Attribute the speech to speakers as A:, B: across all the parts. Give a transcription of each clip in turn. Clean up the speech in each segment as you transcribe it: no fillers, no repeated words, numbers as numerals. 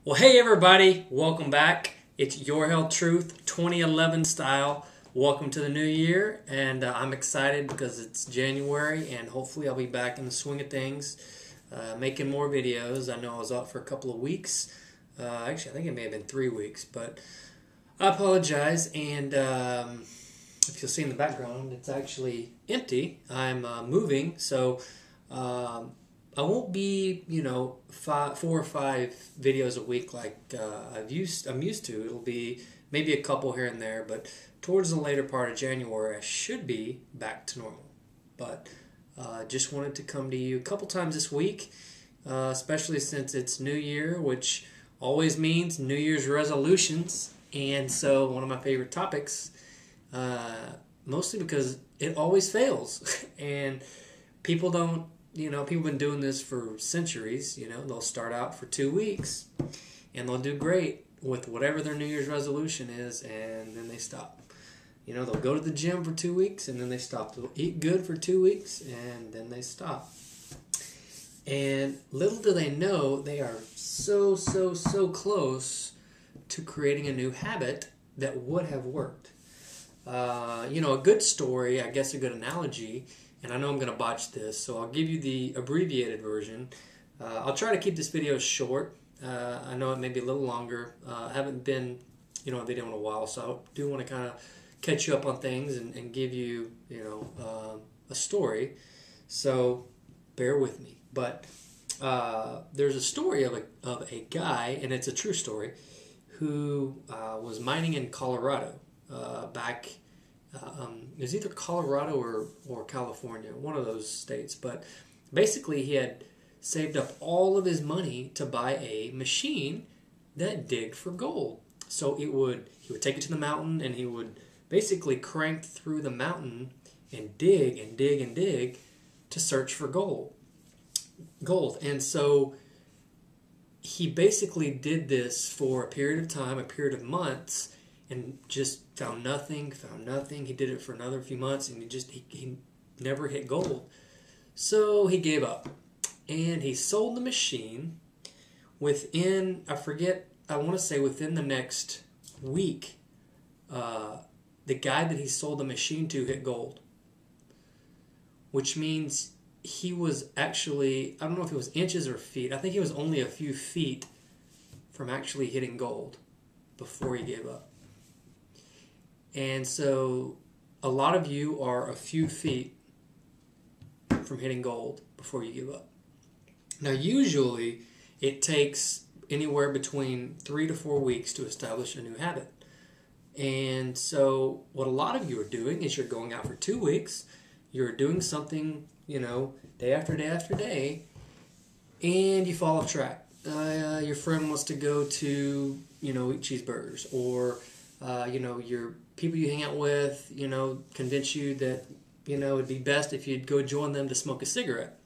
A: Well, hey everybody, welcome back. It's Your Health Truth 2011 style. Welcome to the new year, and I'm excited because it's January, and hopefully I'll be back in the swing of things, making more videos. I know I was out for a couple of weeks. Actually, I think it may have been 3 weeks, but I apologize. And if you'll see in the background, it's actually empty. I'm moving, so I won't be, 4 or 5 videos a week like I'm used to. It'll be maybe a couple here and there, but towards the later part of January, I should be back to normal. But just wanted to come to you a couple times this week, especially since it's New Year, which always means New Year's resolutions. And so one of my favorite topics, mostly because it always fails. And people don't, people have been doing this for centuries. They'll start out for 2 weeks and they'll do great with whatever their New Year's resolution is, and then they stop. They'll go to the gym for 2 weeks and then they stop. They'll eat good for 2 weeks and then they stop. And little do they know, they are so close to creating a new habit that would have worked. A good story, I guess a good analogy, and I know I'm going to botch this, so I'll give you the abbreviated version. I'll try to keep this video short. I know it may be a little longer. I haven't been, a video in a while, so I do want to kind of catch you up on things and give you, a story. So bear with me. But there's a story of a guy, and it's a true story, who was mining in Colorado back. It was either Colorado or California, one of those states. But basically, he had saved up all of his money to buy a machine that digged for gold. So he would take it to the mountain, and he would basically crank through the mountain and dig and dig and dig to search for gold. And so he basically did this for a period of time, a period of months, and just found nothing. He did it for another few months, and he never hit gold. So he gave up, and he sold the machine within, I want to say within the next week, the guy that he sold the machine to hit gold, which means he was actually, I don't know if it was inches or feet, I think he was only a few feet from actually hitting gold before he gave up. And so a lot of you are a few feet from hitting gold before you give up. Now, usually it takes anywhere between 3 to 4 weeks to establish a new habit. And so what a lot of you are doing is you're going out for 2 weeks, you're doing something, day after day after day, and you fall off track. Your friend wants to go to, eat cheeseburgers, or, your people you hang out with, convince you that, it'd be best if you'd go join them to smoke a cigarette.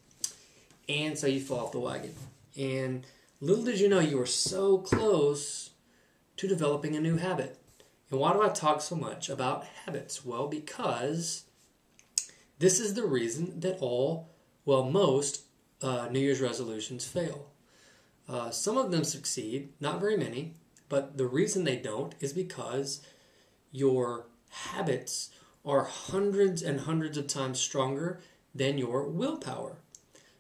A: And so you fall off the wagon. And little did you know, you were so close to developing a new habit. And why do I talk so much about habits? Well, because this is the reason that most New Year's resolutions fail. Some of them succeed, not very many, but the reason they don't is because your habits are hundreds and hundreds of times stronger than your willpower.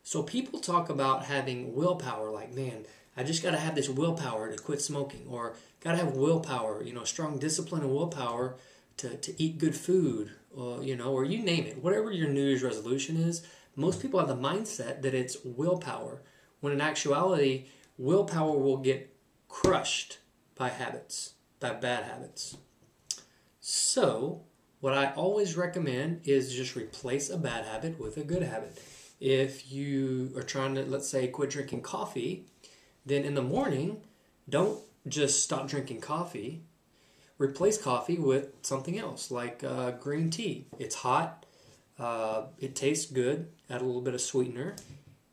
A: So people talk about having willpower, like, man, I just got to have this willpower to quit smoking, or got to have willpower, strong discipline and willpower to eat good food, or you name it. Whatever your New Year's resolution is, most people have the mindset that it's willpower, when in actuality, willpower will get crushed by habits, by bad habits. So, what I always recommend is just replace a bad habit with a good habit. If you are trying to, let's say, quit drinking coffee, then in the morning, don't just stop drinking coffee. Replace coffee with something else, like green tea. It's hot, it tastes good, add a little bit of sweetener,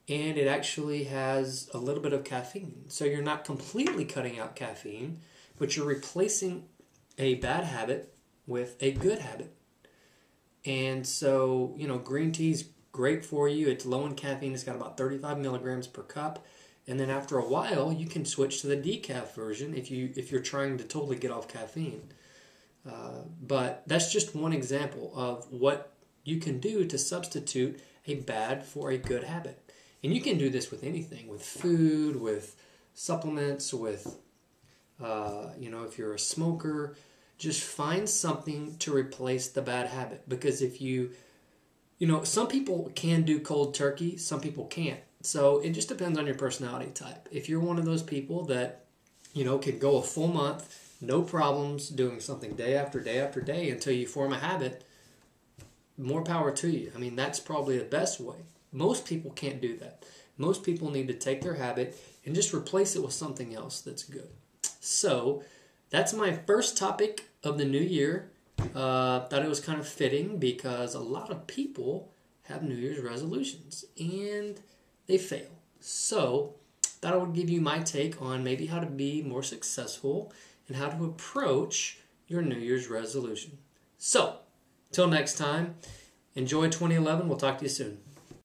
A: and it actually has a little bit of caffeine. So you're not completely cutting out caffeine, but you're replacing a bad habit with a good habit. And so, green tea is great for you. It's low in caffeine. It's got about 35 milligrams per cup. And then after a while, you can switch to the decaf version if you're trying to totally get off caffeine. But that's just one example of what you can do to substitute a bad for a good habit. And you can do this with anything, with food, with supplements, with, if you're a smoker, just find something to replace the bad habit. Because if some people can do cold turkey, some people can't. So it just depends on your personality type. If you're one of those people that, can go a full month, no problems, doing something day after day after day until you form a habit, more power to you. I mean, that's probably the best way. Most people can't do that. Most people need to take their habit and just replace it with something else that's good. So that's my first topic of the new year. Thought it was kind of fitting because a lot of people have New Year's resolutions and they fail. So thought I would give you my take on maybe how to be more successful and how to approach your New Year's resolution. So, till next time, enjoy 2011. We'll talk to you soon.